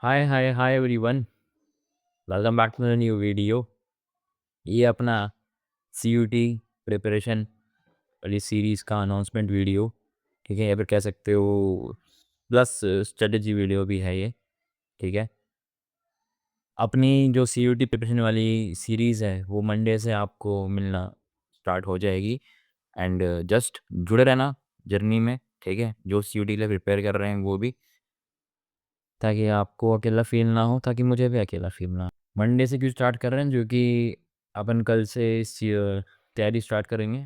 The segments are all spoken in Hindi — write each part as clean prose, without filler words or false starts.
Hi everyone. Welcome back to the new video. ये अपना सीयूटी प्रिपरेशन वाली सीरीज़ का अनाउंसमेंट वीडियो, ठीक है, या फिर कह सकते हो प्लस स्ट्रेटजी वीडियो भी है ये, ठीक है। अपनी जो सीयूटी प्रिपरेशन वाली सीरीज़ है वो मंडे से आपको मिलना स्टार्ट हो जाएगी। एंड जस्ट जुड़े रहना जर्नी में, ठीक है, जो सीयूटी के लिए प्रिपेयर कर रहे हैं वो भी, ताकि आपको अकेला फ़ील ना हो, ताकि मुझे भी अकेला फ़ील ना हो। मंडे से क्यों स्टार्ट कर रहे हैं? जो कि अपन कल से तैयारी स्टार्ट करेंगे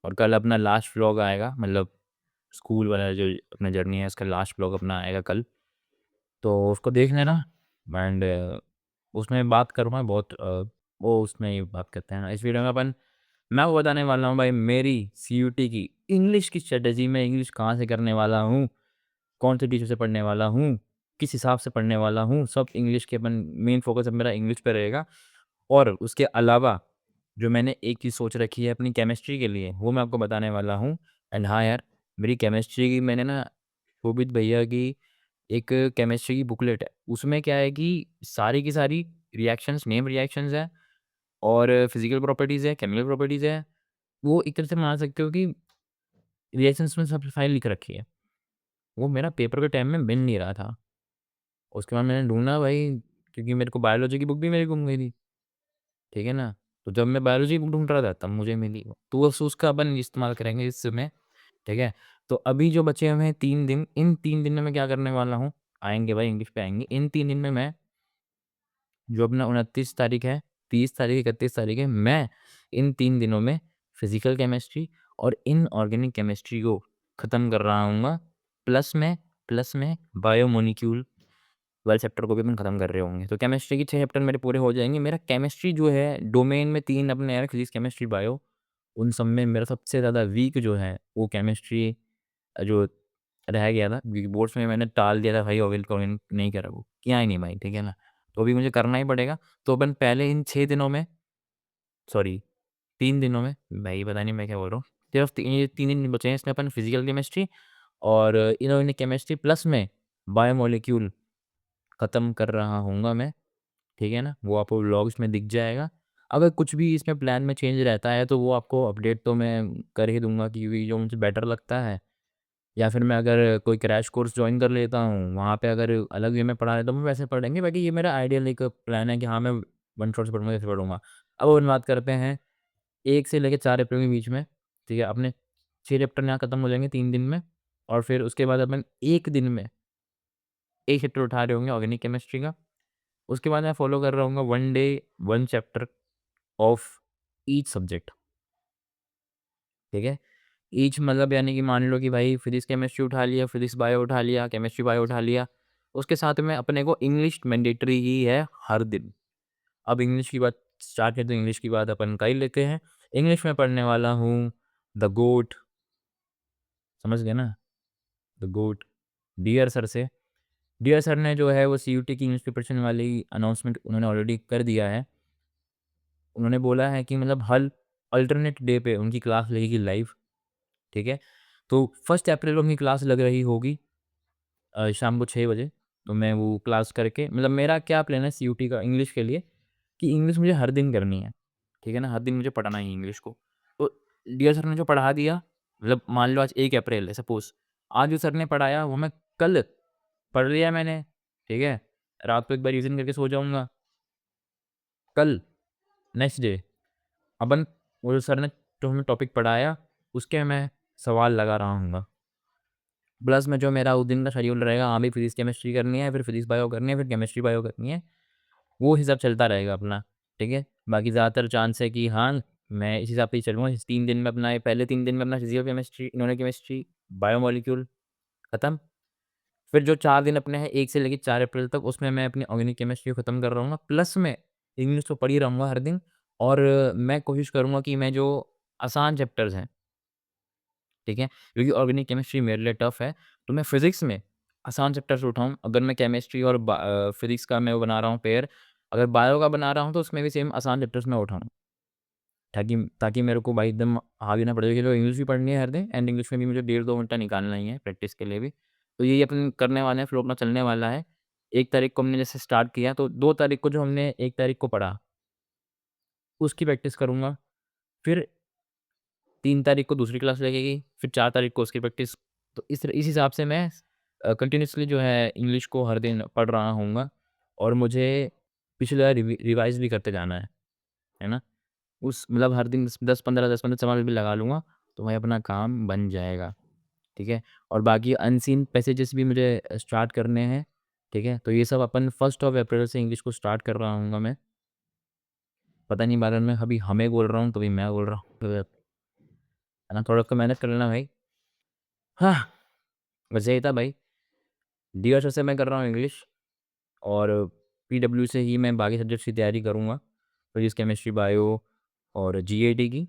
और कल अपना लास्ट व्लॉग आएगा, मतलब स्कूल वाला जो अपना जर्नी है उसका लास्ट व्लॉग अपना आएगा कल। तो उसको देख लेना। एंड उसमें बात करूँगा बहुत वो उसमें ही बात करते हैं ना इस वीडियो में अपन। मैं वो बताने वाला हूँ भाई मेरी सीयूटी की इंग्लिश की स्ट्रेटजी, मैं इंग्लिश कहाँ से करने वाला हूँ, कौन से टीचर से पढ़ने वाला हूँ, किस हिसाब से पढ़ने वाला हूँ, सब इंग्लिश के अपन मेन फ़ोकस अब मेरा इंग्लिश पे रहेगा। और उसके अलावा जो मैंने एक चीज़ सोच रखी है अपनी केमिस्ट्री के लिए, वो मैं आपको बताने वाला हूँ। एंड हाँ यार, मेरी केमिस्ट्री की मैंने ना शोभित भैया की एक केमिस्ट्री की बुकलेट है। उसमें क्या है कि सारी की सारी रिएक्शंस, नेम रिएक्शंस हैं और फिज़िकल प्रॉपर्टीज़ है, केमिकल प्रॉपर्टीज़ है। वो एक तरह से मान सकते हो कि रिएक्शंस में सब फाइल लिख रखी है। वो मेरा पेपर के टाइम में मिल नहीं रहा था। उसके बाद मैंने ढूँढा भाई, क्योंकि मेरे को बायोलॉजी की बुक भी मेरी गुम गई थी, ठीक है ना? तो जब मैं बायोलॉजी की बुक ढूँढ रहा था तब मुझे मिली वो। तो बस उसका अपन इस्तेमाल करेंगे इस समय, ठीक है? तो अभी जो बचे हुए हैं 3 दिन, इन 3 दिन में मैं क्या करने वाला हूँ, आएँगे भाई इंग्लिश पे आएँगे। इन 3 दिन में मैं जो अपना 29 तारीख है, 30 तारीख, 31 तारीख है, मैं इन 3 दिनों में फिज़िकल केमिस्ट्री और इनऑर्गेनिक केमिस्ट्री को ख़त्म कर रहा हूँगा। प्लस में बायोमोलिक्यूल वाले चैप्टर को भी अपन खत्म कर रहे होंगे। तो केमिस्ट्री के 6 चैप्टर मेरे पूरे हो जाएँगे। मेरा केमिस्ट्री जो है डोमेन में 3 अपने हैं, फिज़िक्स, केमिस्ट्री, बायो। उन सब में मेरा सबसे ज़्यादा वीक जो है वो केमिस्ट्री जो रह गया था, क्योंकि बोर्ड्स में मैंने टाल दिया था भाई, ऑर्गेनिक नहीं करा, वो किया ही नहीं भाई, ठीक है ना? तो अभी मुझे करना ही पड़ेगा। तो अपन पहले इन 6 दिनों में, सॉरी 3 दिनों में, भाई पता नहीं मैं क्या बोल रहा हूँ। सिर्फ ये 3 दिन बचे हैं, इसमें अपन फिज़िकल केमिस्ट्री और इनऑर्गेनिक केमिस्ट्री प्लस में बायोमोलिक्यूल खत्म कर रहा हूँगा मैं। ठीक है ना? वो आपको व्लॉग्स में दिख जाएगा। अगर कुछ भी इसमें प्लान में चेंज रहता है तो वो आपको अपडेट तो मैं कर ही दूँगा, क्योंकि जो मुझे बेटर लगता है, या फिर मैं अगर कोई क्रैश कोर्स जॉइन कर लेता हूँ, वहाँ पे अगर अलग वे में पढ़ा लेता हूँ, मैं वैसे पढ़ेंगे। बाकी ये मेरा आइडियल एक प्लान है कि हाँ, मैं वन शॉट से पढ़ूँगा, ऐसे पढ़ूँगा। अब अपन बात करते हैं 1 से लेके 4 अप्रैल के बीच में, ठीक है? अपने 6 चैप्टर यहाँ खत्म हो जाएँगे 3 दिन में, और फिर उसके बाद अपन 1 दिन में 1 चैप्टर उठा रहे होंगे ऑर्गेनिक केमिस्ट्री का। उसके बाद मैं फॉलो कर रहा हूँगा 1 day 1 chapter of each subject, ठीक है? ईच मतलब यानी कि मान लो कि भाई फिज़िक्स केमिस्ट्री उठा लिया, फिज़िक्स बायो उठा लिया, केमिस्ट्री बायो उठा लिया। उसके साथ में अपने को इंग्लिश मैंडेटरी ही है हर दिन। अब इंग्लिश की बात स्टार्ट है तो इंग्लिश की बात अपन कर ही लेते हैं। इंग्लिश में पढ़ने वाला हूँ द गोट, समझ गए ना? द गोट, डियर सर से। डियर सर ने जो है वो सीयूटी की इंग्लिश प्रिपरेशन वाली अनाउंसमेंट उन्होंने ऑलरेडी कर दिया है। उन्होंने बोला है कि मतलब हर अल्टरनेट डे पे उनकी क्लास लगेगी लाइव, ठीक है? तो फर्स्ट अप्रैल को उनकी क्लास लग रही होगी शाम को 6 बजे। तो मैं वो क्लास करके, मतलब मेरा क्या प्लान है सीयूटी का इंग्लिश के लिए, कि इंग्लिश मुझे हर दिन करनी है, ठीक है ना? हर दिन मुझे पढ़ना है इंग्लिश को। तो डियर सर ने जो पढ़ा दिया, मतलब मान लो आज 1 अप्रैल है सपोज़, आज जो सर ने पढ़ाया वो मैं कल पढ़ लिया मैंने, ठीक है? रात को एक बार रिवीज़न करके सो जाऊँगा। कल नेक्स्ट डे अपन वो जो सर ने जो हमें टॉपिक पढ़ाया, उसके मैं सवाल लगा रहा हूँगा। प्लस में जो मेरा उस दिन का शेड्यूल रहेगा, हाँ, भी फिज़िक्स केमिस्ट्री करनी है, फिर फिज़िक्स बायो करनी है, फिर केमिस्ट्री बायो करनी है, वो हिसाब चलता रहेगा अपना, ठीक है? बाकी ज़्यादातर चांस है कि हाँ, मैं इस हिसाब से ही चलूँगा। इस 3 दिन में अपना ये पहले 3 दिन में अपना physical chemistry, inorganic chemistry, biomolecule खत्म। फिर जो 4 दिन अपने हैं 1 से लेके 4 अप्रैल तक, उसमें मैं अपनी ऑर्गेनिक केमिस्ट्री खत्म कर रहूँगा। प्लस में इंग्लिश तो पढ़ ही रहूँगा हर दिन, और मैं कोशिश करूँगा कि मैं जो आसान चैप्टर्स हैं, ठीक है? क्योंकि ऑर्गेनिक केमिस्ट्री मेरे लिए टफ़ है, तो मैं फिज़िक्स में आसान चैप्टर्स उठाऊँ। अगर मैं केमिस्ट्री और फिज़िक्स का मैं वो बना रहा हूँ पेयर, अगर बायो का बना रहा हूँ तो उसमें भी सेम आसान चैप्टर्स मैं उठाऊँ। ताकि ताकि मेरे को भाई एकदम हावी ना पड़े, क्योंकि इंग्लिश भी पढ़नी है हर दिन, एंड इंग्लिश में भी मुझे डेढ़ 2 घंटा निकालना ही है प्रैक्टिस के लिए भी। तो यही अपन करने वाले हैं, फ्लो अपना चलने वाला है। 1 तारीख को हमने जैसे स्टार्ट किया तो 2 तारीख को जो हमने 1 तारीख को पढ़ा, उसकी प्रैक्टिस करूँगा। फिर 3 तारीख को दूसरी क्लास लगेगी, फिर 4 तारीख को उसकी प्रैक्टिस। तो इस हिसाब से मैं कंटिन्यूअसली जो है इंग्लिश को हर दिन पढ़ रहा हूँगा और मुझे पिछला रिवाइज़ भी करते जाना है ना? उस मतलब हर दिन 10-15 सवाल भी लगा लूँगा, तो भाई अपना काम बन जाएगा, ठीक है? और बाकी अनसीन पैसेजेस भी मुझे स्टार्ट करने हैं, ठीक है? तो ये सब अपन 1st ऑफ अप्रैल से इंग्लिश को स्टार्ट कर रहा हूँगा मैं। पता नहीं बादल में अभी हमें बोल रहा हूँ, तो भी मैं बोल रहा हूँ, तो है ना? थोड़ा तो मेहनत कर लेना भाई। हाँ, बस यही था भाई। डीएसए से मैं कर रहा हूँ इंग्लिश और पीडब्ल्यू से ही मैं बाकी सब्जेक्ट्स की तैयारी करूँगा। फिज़िक्स, केमिस्ट्री, बायो और जीएटी की।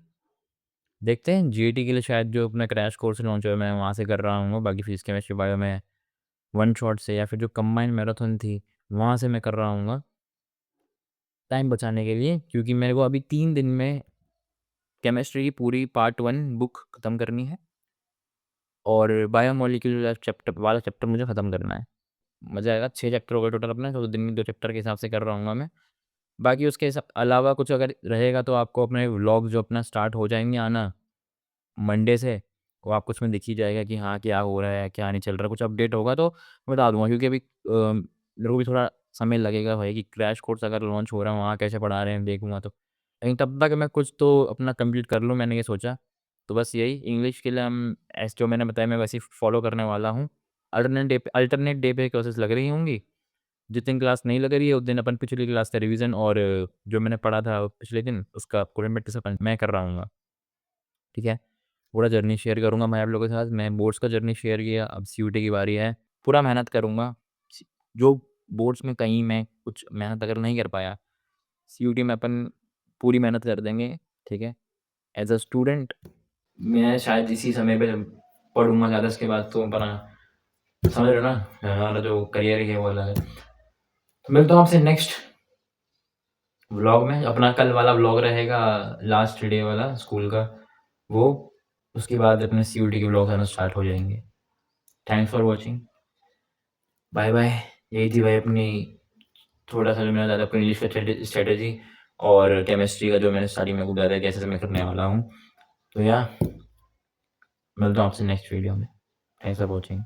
देखते हैं जीएटी के लिए शायद जो अपना क्रैश कोर्स लॉन्च हुआ है, मैं वहाँ से कर रहा हूँ। बाकी फिज़िक्स, केमिस्ट्री, बायो में वन शॉट से या फिर जो कंबाइंड मैराथन थी, वहाँ से मैं कर रहा हूँगा, टाइम बचाने के लिए। क्योंकि मेरे को अभी 3 दिन में केमिस्ट्री की पूरी पार्ट 1 बुक खत्म करनी है और बायोमोलिक्यूलर चैप्टर वाला चैप्टर मुझे खत्म करना है। मज़ा आएगा, 6 चैप्टर हो गए टोटल अपने, तो दिन में 2 चैप्टर के हिसाब से कर रहा हूँगा मैं। बाकी उसके अलावा कुछ अगर रहेगा तो आपको अपने व्लॉग जो अपना स्टार्ट हो जाएँगे आना मंडे से, तो आपको उसमें दिख ही जाएगा कि हाँ, क्या हो रहा है, क्या नहीं चल रहा है। कुछ अपडेट होगा तो बता दूँगा, क्योंकि अभी मेरे को भी थोड़ा समय लगेगा भाई कि क्रैश कोर्स अगर लॉन्च हो रहा है, वहाँ कैसे पढ़ा रहे हैं देखूँगा तो। लेकिन तब तक मैं कुछ तो अपना कंप्लीट कर लूँ, मैंने ये सोचा। तो बस यही इंग्लिश के लिए हम ऐसे जो मैंने बताया मैं वैसे ही फॉलो करने वाला हूँ। अल्टरनेट डे पे क्लासेस लग रही होंगी। जिस दिन क्लास नहीं लग रही है, उस दिन अपन पिछली क्लास का रिवीजन और जो मैंने पढ़ा था पिछले दिन, उसका क्वेश्चन प्रैक्टिस अपन मैं कर रहा हूँगा, ठीक है? पूरा जर्नी शेयर करूँगा मैं आप लोगों के साथ। मैं बोर्ड्स का जर्नी शेयर किया, अब सीयूटी की बारी है। पूरा मेहनत करूँगा। सी जो बोर्ड्स में कहीं मैं कुछ मेहनत अगर नहीं कर पाया, सीयूटी में अपन पूरी मेहनत कर देंगे, ठीक है? एज़ अ स्टूडेंट मैं शायद इसी समय पे पढ़ूँगा ज़्यादा, इसके बाद तो अपना समझ रहे हो ना? हमारा जो करियर है वो अलग है। तो मिलता हूँ आपसे नेक्स्ट व्लॉग में। अपना कल वाला व्लॉग रहेगा लास्ट डे वाला स्कूल का, वो। उसके बाद अपने सीयूटी के व्लॉग आना स्टार्ट हो जाएँगे। Thanks for watching. Bye bye. यही थी भाई अपनी थोड़ा-सा जो मैंने बताया आपको इंग्लिश का स्ट्रैटेजी और केमिस्ट्री का जो मैंने स्टार्टिंग में आपको बताया कैसे मैं करने वाला हूँ। तो मिलता हूँ आपसे नेक्स्ट वीडियो में। Thanks for watching.